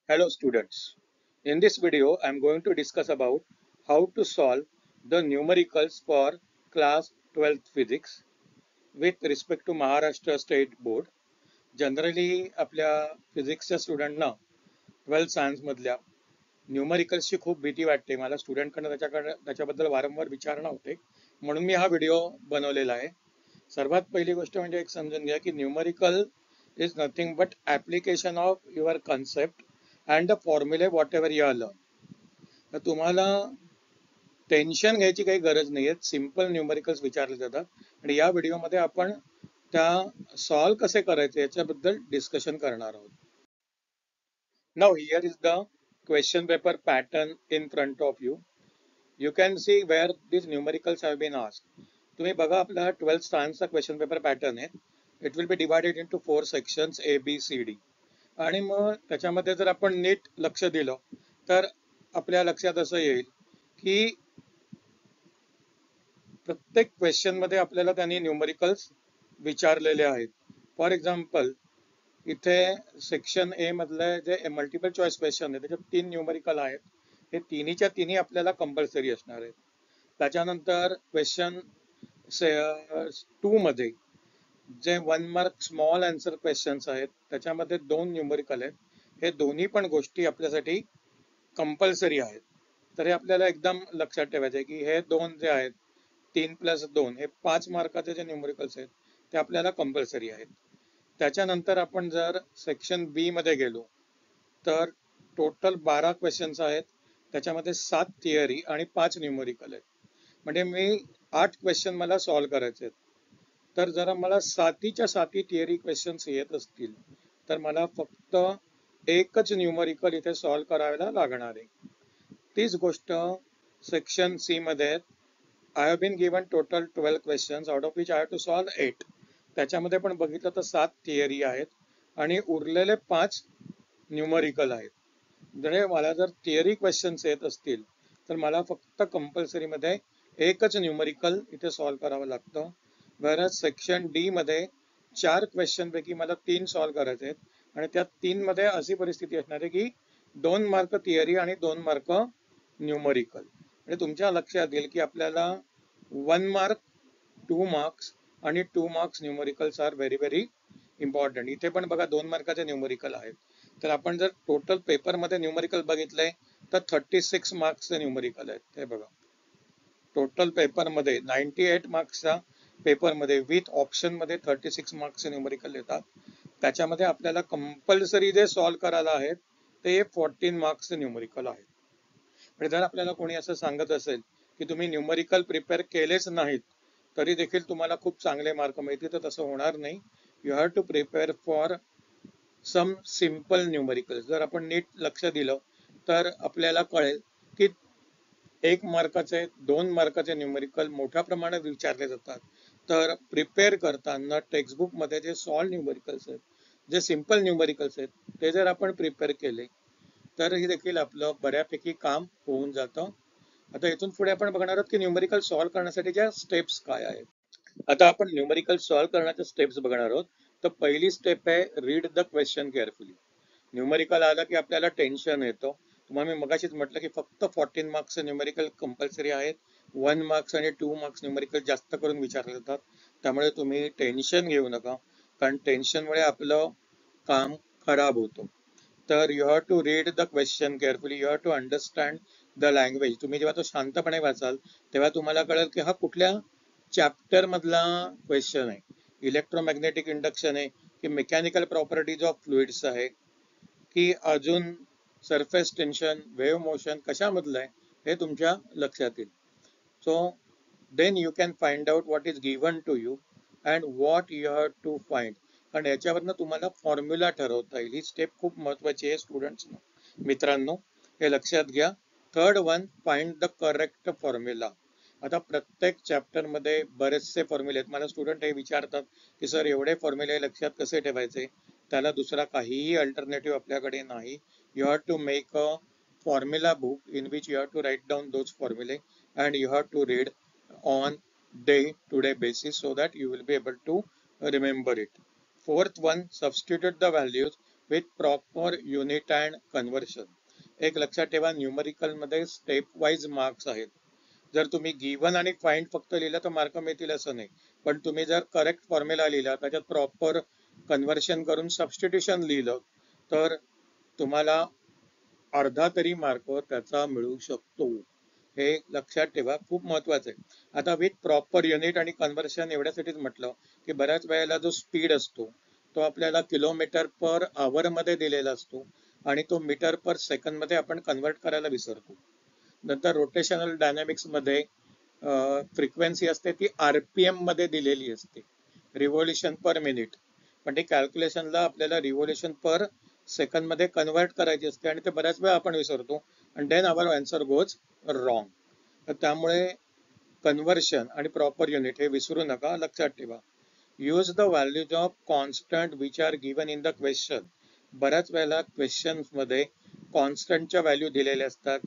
Hello students. In this video I am going to discuss about how to solve the numericals for class 12th physics with respect to Maharashtra State Board. Generally आपल्या फिजिक्सच्या स्टुडंटना 12th science मधल्या न्यूमरिकल्सची खूप भीती वाटते. मला स्टुडंटकडनं त्याच्याबद्दल वारंवार विचारणा होते, म्हणून मी हा व्हिडिओ बनवलेला आहे. सर्वात पहिली गोष्ट म्हणजे एक समजून घ्या की numerical is nothing but application of your concept and the formulae whatever you are learn. तर तुम्हाला टेन्शन घ्यायची काही गरज नाही आहे. सिम्पल न्यूमरिकल्स विचारले जातात आणि या व्हिडिओमध्ये आपण त्या सॉल्व कसे करायचे याच्याबद्दल डिस्कशन करणार आहोत. Now here is the question paper pattern in front of you. You can see where this numericals have been asked. तुम्ही बघा, आपला 12th सायन्सचा क्वेश्चन पेपर पॅटर्न आहे. It will be divided into 4 sections ABCD. आणि मग त्याच्यामध्ये जर आपण नीट लक्ष दिलं तर आपल्या लक्षात असं येईल की प्रत्येक क्वेश्चन मध्ये आपल्याला त्यांनी न्यूमरिकल्स विचारलेले आहेत. फॉर एक्झाम्पल इथे सेक्शन ए मधले जे मल्टिपल चॉईस क्वेश्चन आहे त्याच्यात 3 न्यूमरिकल आहेत. हे तिन्हीच्या तिन्ही आपल्याला कंपल्सरी असणार आहेत. त्याच्यानंतर क्वेश्चन 2 मध्ये जे 1 मार्क स्मॉल आन्सर क्वेश्चन्स आहेत त्याच्यामध्ये 2 न्यूमरिकल आहेत. हे दोन्ही पण गोष्टी आपल्यासाठी कंपल्सरी आहेत. तर हे आपल्याला एकदम लक्षात ठेवायचं आहे की हे दोन जे आहेत 3+2 हे 5 मार्काचे जे न्यूमरिकल्स आहेत ते आपल्याला कंपल्सरी आहेत. त्याच्यानंतर आपण जर सेक्शन बी मध्ये गेलो तर टोटल 12 क्वेश्चन्स आहेत. त्याच्यामध्ये 7 थिअरी आणि 5 न्यूमरिकल आहेत. म्हणजे मी 8 क्वेश्चन मला सॉल्व करायचे आहेत. तर जर मला 7च्या 7 थिअरी क्वेश्चन्स येत असतील तर मला फक्त एकच न्यूमरिकल इथे सॉल्व करायला लागणार आहे. तीच गोष्ट सेक्शन सी मध्ये I have been given total 12 questions out of which I have to solve 8. त्याच्यामध्ये पण बघितलं तर 7 थिअरी आहेत आणि उरलेले 5 न्यूमरिकल आहेत. जर मला जर थिअरी क्वेश्चन्स येत असतील तर मला फक्त कंपल्सरी मध्ये एकच न्यूमरिकल इथे सॉल्व करावं लागतं. वरच सेक्शन डी मध्ये 4 क्वेश्चन पैकी मला 3 सॉल्व करायचे आहेत आणि त्या 3 मध्ये अशी परिस्थिती असणार आहे की 2 मार्क थिअरी आणि 2 मार्क न्यूमरिकल. म्हणजे तुमच्या लक्षात येईल की आपल्याला 1 मार्क 2 मार्क्स आणि 2 marks numericals are very very important. इथे पण बघा 2 मार्काचे न्यूमरिकल आहेत. तर आपण जर टोटल पेपरमध्ये न्यूमरिकल बघितलंय तर 36 मार्क्सचे न्यूमरिकल आहेत. हे बघा, टोटल पेपरमध्ये 98 मार्क्सच्या पेपरमध्ये विथ ऑप्शनमध्ये 36 मार्क्सचे न्यूमरिकल येतात. त्याच्यामध्ये आपल्याला कंपल्सरी जे सॉल्व करायला आहेत ते 14 मार्क्सचे न्यूमरिकल आहेत. म्हणजे जर आपल्याला कोणी असं सांगत असेल की तुम्ही न्यूमरिकल प्रिपेअर केलेच नाहीत तरी देखील तुम्हाला खूप चांगले मार्क मिळतील, तर तसं होणार नाही. You have to prepare for some simple numericals. जर आपण नीट लक्ष दिलं तर आपल्याला कळेल की 1 मार्काचे 2 मार्काचे न्यूमरिकल मोठ्या प्रमाणात विचारले जातात. तर प्रिपेअर करताना टेक्स्टबुक मध्ये जे सॉल्व न्यूमरिकल्स आहेत, जे सिम्पल न्यूमरिकल्स आहेत ते जर आपण प्रिपेअर केले तर हे देखील आपलं बऱ्यापैकी काम होऊन जातं. आता इथून पुढे आपण बघणार आहोत की न्यूमरिकल सॉल्व करण्यासाठीच्या स्टेप्स काय आहेत. आता आपण न्यूमरिकल सॉल्व करण्याच्या स्टेप्स बघणार आहोत. तर पहिली स्टेप आहे read the question carefully. Numerical आलं की आपल्याला टेन्शन येतं. तुम्हाला मी मगाशीच म्हटलं की फक्त 14 मार्क्स न्यूमरिकल कंपल्सरी आहेत. 1 मार्क्स आणि 2 मार्क्स न्यूमरिकल जास्त करून विचारले जातात. त्यामुळे तुम्ही टेन्शन घेऊ नका, कारण टेन्शनमुळे आपलं काम खराब होतं. तर you have to read the question carefully. You have to understand the language. तुम्ही जेव्हा तो शांतपणे वाचाल तेव्हा तुम्हाला कळेल की हा कुठल्या चॅप्टर मधला क्वेश्चन आहे. इलेक्ट्रोमॅग्नेटिक इंडक्शन आहे की मेकॅनिकल प्रॉपर्टीज ऑफ फ्लुइड्स आहे की अजून सरफेस टेन्शन, वेव्ह मोशन कशामधलं आहे हे तुमच्या लक्षात येईल. So then you can find out what is given to you and what you have to find. कारण याच्यावरनं तुम्हाला फॉर्म्युला ठरवता येईल. ही स्टेप खूप महत्वाची आहे स्टुडंट्स मित्रांनो, हे लक्षात घ्या. Third one, find the correct formula. आता प्रत्येक चॅप्टर मध्ये बरेचसे फॉर्म्युले आहेत. मला स्टुडंट हे विचारतात की सर एवढे फॉर्म्युले लक्षात कसे ठेवायचे. त्याला दुसरा काहीही अल्टरनेटिव्ह आपल्याकडे नाही. You have to make a formula book in which you have to write down those formulae and you have to read on day to day basis so that you will be able to remember it. Fourth one, substitute the values with proper unit and conversion. एक लक्षात ठेवा, numerical मध्ये step wise marks आहेत. जर तुम्ही given आणि find फक्त लिहिलं तर मार्क मिळतील असं नाही, पण तुम्ही जर करेक्ट फॉर्म्युला लिहिला, त्याच्यात प्रॉपर कन्व्हर्शन करून सबस्टिट्यूशन लिहिलं, तर तुम्हाला अर्धा तरी मार्क त्याचा मिळू शकतो. हे लक्षात ठेवा, खूप महत्वाचं आहे. आता विथ प्रॉपर युनिट आणि कन्व्हर्शन एवढ्यासाठीच म्हटलं की बऱ्याच वेळेला जो स्पीड असतो तो आपल्याला किलोमीटर पर आवर मध्ये दिलेला असतो आणि तो मीटर पर सेकंड मध्ये आपण कन्व्हर्ट करायला विसरतो. नंतर रोटेशनल डायनॅमिक्स मध्ये फ्रिक्वेन्सी असते ती आरपीएम मध्ये दिलेली असते, रिव्होल्युशन पर मिनिट, पण ते कॅल्क्युलेशनला आपल्याला रिव्होल्युशन पर सेकंड मध्ये कन्व्हर्ट करायची असते आणि ते बऱ्याच वेळा आपण विसरतो आणि देन आवर आन्सर गोज रॉंग. तर त्यामुळे कन्व्हर्शन आणि प्रॉपर युनिट हे विसरू नका, लक्षात ठेवा. Use the values of constant which are given in the question. बऱ्याच वेळेला क्वेश्चन मध्ये कॉन्स्टंटच्या व्हॅल्यू दिलेल्या असतात.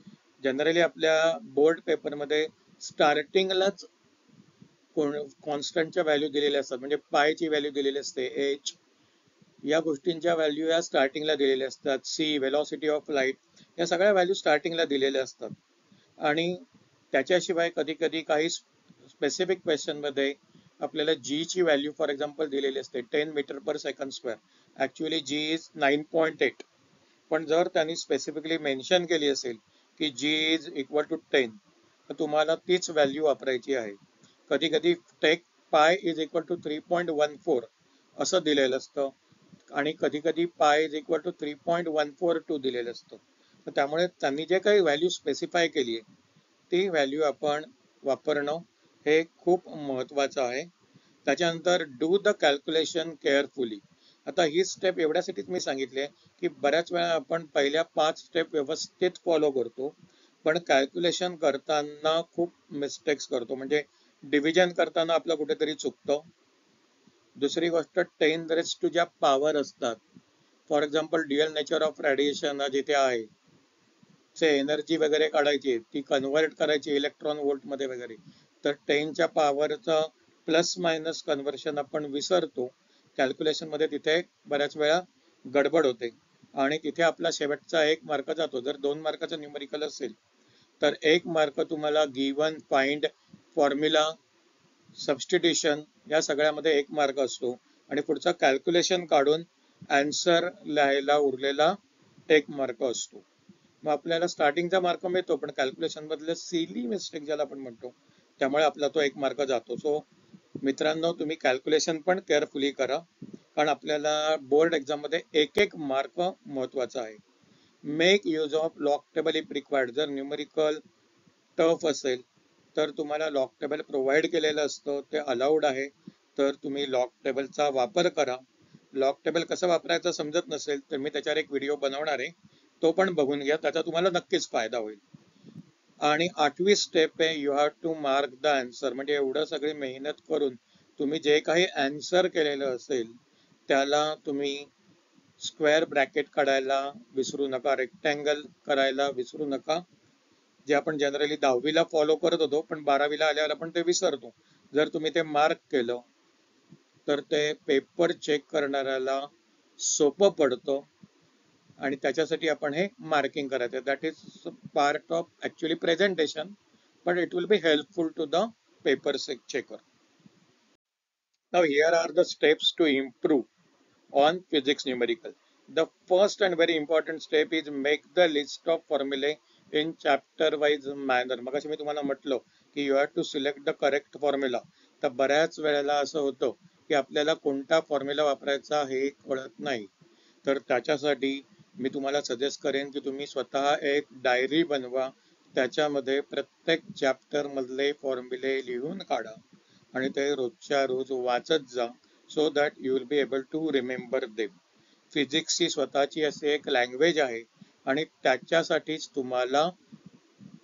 जनरली आपल्या बोर्ड पेपरमध्ये स्टार्टिंगलाच कॉन्स्टंटच्या व्हॅल्यू दिलेल्या असतात, म्हणजे पायची व्हॅल्यू दिलेली असते, एच, या गोष्टींच्या व्हॅल्यू या स्टार्टिंगला दिलेल्या असतात, सी, व्हेलॉसिटी ऑफ लाईट, या सगळ्या व्हॅल्यू स्टार्टिंगला दिलेल्या असतात. आणि त्याच्याशिवाय कधी कधी काही स्पेसिफिक क्वेश्चन मध्ये आपल्याला जी ची व्हॅल्यू फॉर एक्झाम्पल दिलेली असते 10 metre per second square, actually g is 9.8, पण जर त्यांनी स्पेसिफिकली मेन्शन केली असेल की जी इज इक्वल टू 10, तर तुम्हाला तीच व्हॅल्यू वापरायची आहे. कधी कधी टेक पाय इज इक्वल टू 3.14 असं दिलेलं असतं आणि कधी कधी पाय इज इक्वल टू 3.142 दिलेलं असतं. तर त्यामुळे त्यांनी जे काही व्हॅल्यू स्पेसिफाय केली आहे ती व्हॅल्यू आपण वापरणं हे खूप महत्वाचं आहे. त्याच्यानंतर डू द कॅल्क्युलेशन केअरफुली. आता ही स्टेप एवढ्यासाठीच मी सांगितली आहे की बऱ्याच वेळा आपण पहिल्या 5 स्टेप व्यवस्थित फॉलो करतो, पण कॅल्क्युलेशन करताना खूप मिस्टेक्स करतो, म्हणजे डिव्हिजन करताना आपलं कुठेतरी चुकतं. दुसरी गोष्ट 10 रेज टू ज्या पॉवर असतात, for example dual nature of radiation जिथे आहे, चे एनर्जी वगैरे काढायची, ती कन्व्हर्ट करायची इलेक्ट्रॉन व्होल्ट मध्ये वगैरे, तर 10च्या पॉवरचं प्लस मायनस कन्व्हर्शन आपण विसरतो कॅल्क्युलेशन मध्ये. तिथे बऱ्याच वेळा गडबड होते आणि तिथे आपला शेवटचा 1 मार्क जातो. जर 2 मार्काचं न्यूमरिकल असेल तर 1 मार्क तुम्हाला गिव्हन, फाइंड, फॉर्म्युला, सबस्टिट्यूशन या सगळ्यामध्ये 1 मार्क असतो आणि पुढचा कॅल्क्युलेशन काढून आन्सर लिहायला उरलेला 1 मार्क असतो. मग आपल्याला स्टार्टिंगचा मार्क मिळतो, पण कॅल्क्युलेशन मधले सिली मिस्टेक ज्याला आपण म्हणतो त्यामुळे आपला तो 1 मार्क जातो. सो मित्रांनो, तुम्ही कॅल्क्युलेशन पण केअरफुली करा, कारण आपल्याला बोर्ड एक्झाम मध्ये 1 मार्क महत्वाचा आहे. Make use of log table if required. जर न्यूमरिकल टफ असेल तर तुम्हाला लॉग टेबल प्रोव्हाइड केलेलं असतं, ते अलाउड आहे, तर तुम्ही लॉग टेबलचा वापर करा. लॉग टेबल कसं वापरायचं समजत नसेल तर मी त्याच्यावर एक व्हिडिओ बनवणार आहे, तो पण बघून घ्या, त्याचा तुम्हाला नक्कीच फायदा होईल. आणि 8वी स्टेप आहे, you have to mark the answer. म्हणजे एवढं सगळी मेहनत करून तुम्ही जे काही आन्सर केलेलं असेल त्याला तुम्ही स्क्वेअर ब्रॅकेट काढायला विसरू नका, रेक्टँगल करायला विसरू नका, जे आपण जनरली 10वीला फॉलो करत होतो, पण 12वीला आल्यावर आपण ते विसरतो. जर तुम्ही ते मार्क केलं तर ते पेपर चेक करणाऱ्याला सोपं पडतं आणि त्याच्यासाठी आपण हे मार्किंग करायचं. That is part of actually presentation, but it will be helpful to the paper checker. Now here are the steps to improve on physics numerical. The first and very important step is make the list of formulae in chapter wise manner. मगाशी मी तुम्हाला म्हटलं की you have to select the correct formula. तर बऱ्याच वेळेला असं होतं की आपल्याला कोणता फॉर्म्युला वापरायचा हे कळत नाही. तर त्याच्यासाठी मी तुम्हाला सजेस्ट करेन की तुम्ही स्वतः एक डायरी बनवा, त्याच्यामध्ये प्रत्येक चॅप्टर मधले फॉर्म्युले लिहून काढा आणि ते रोजच्या रोज वाचत जा, so that you will be able to remember them. फिजिक्सची स्वतःची अशी एक लँग्वेज आहे आणि त्याच्यासाठीच तुम्हाला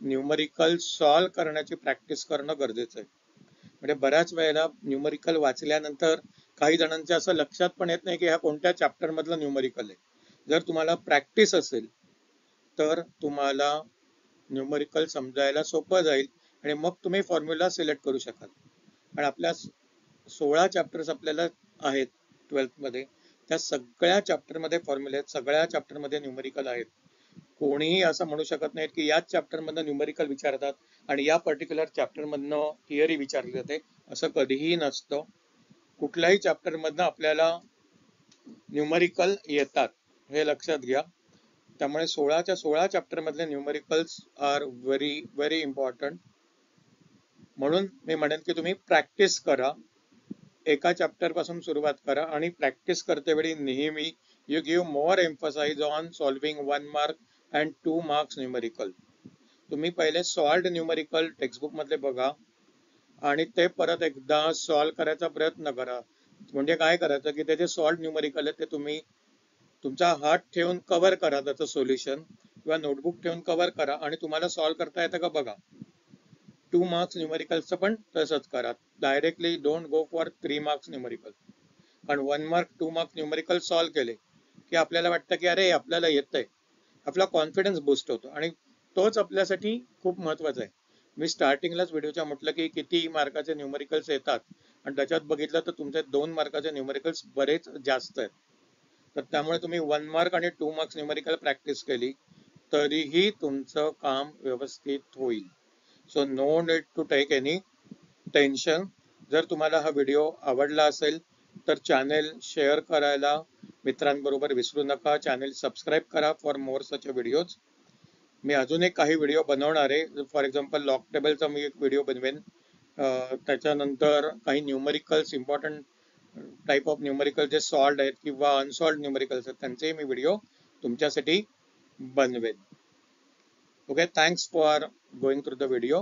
न्यूमरिकल सॉल्व करण्याची प्रॅक्टिस करणं गरजेचं आहे. म्हणजे बऱ्याच वेळेला न्यूमरिकल वाचल्यानंतर काही जणांच्या असं लक्षात पण येत नाही की हा कोणत्या चॅप्टर मधलं न्यूमरिकल आहे. जर तुम्हाला प्रॅक्टिस असेल तर तुम्हाला न्यूमरिकल समजायला सोपं जाईल आणि मग तुम्ही फॉर्म्युला सिलेक्ट करू शकाल. आणि आपल्या 16 चॅप्टर्स आपल्याला आहेत 12th मध्ये, त्या सगळ्या चॅप्टरमध्ये फॉर्म्युले आहेत, सगळ्या चॅप्टरमध्ये न्यूमेरिकल आहेत. कोणीही असं म्हणू शकत नाही की याच चॅप्टरमधनं न्यूमेरिकल विचारतात आणि या पर्टिक्युलर चॅप्टरमधनं थिअरी विचारली जाते, असं कधीही नसतं. कुठल्याही चॅप्टरमधनं आपल्याला न्यूमेरिकल येतात, हे लक्षात घ्या. त्यामुळे 16च्या 16 चॅप्टर मधले numericals are very very important. म्हणून मी म्हणेन की तुम्ही प्रॅक्टिस करा, एका चॅप्टर पासून सुरुवात करा आणि प्रॅक्टिस करते वेळी नेहमी you give more emphasise on solving 1 mark and 2 marks numerical. तुम्ही पहिले सॉल्व्ड न्यूमेरिकल टेक्स्टबुक मधले बघा आणि ते परत एकदा सॉल्व्ह करायचा प्रयत्न करा. म्हणजे काय करायचं की ते जे सॉल्व्ड न्यूमेरिकल आहे ते तुम्ही तुमचा हात ठेवून कव्हर करा त्याचं सोल्युशन, किंवा नोटबुक ठेवून कव्हर करा आणि तुम्हाला सॉल्व्ह करता येतं का बघा. 2 मार्क्स न्यूमेरिकलचं पण तसंच करा. Directly don't go for 3 marks numerical. कारण 1 मार्क 2 मार्क्स न्यूमेरिकल सॉल्व्ह केले की आपल्याला वाटतं की अरे आपल्याला येतंय, आपला कॉन्फिडन्स बूस्ट होतो आणि तोच आपल्यासाठी खूप महत्वाचा आहे. मी स्टार्टिंगलाच व्हिडिओच्या म्हटलं की किती मार्काचे न्यूमेरिकल्स येतात आणि त्याच्यात बघितलं तर तुमचे 2 मार्काचे न्यूमेरिकल्स बरेच जास्त आहेत. तर त्यामुळे तुम्ही 1 मार्क आणि 2 मार्क्स न्यूमेरिकल प्रॅक्टिस केली तरीही तुमचं काम व्यवस्थित होईल. So no need to take any tension. जर तुम्हाला हा व्हिडिओ आवडला असेल तर चॅनेल शेअर करायला मित्रांबरोबर विसरू नका. चॅनेल सबस्क्राईब करा फॉर मोर सच व्हिडिओज. मी अजून एक काही व्हिडिओ बनवणार आहे. फॉर एक्झाम्पल लॉग टेबलचा मी एक व्हिडिओ बनवेन. त्याच्यानंतर काही numericals, important type of numerical जे सॉल्व्ड आहेत किंवा अनसॉल्व्ड न्यूमेरिकल्स आहेत त्यांचे मी व्हिडिओ तुमच्यासाठी बनवेन. Okay, thanks for going through the video.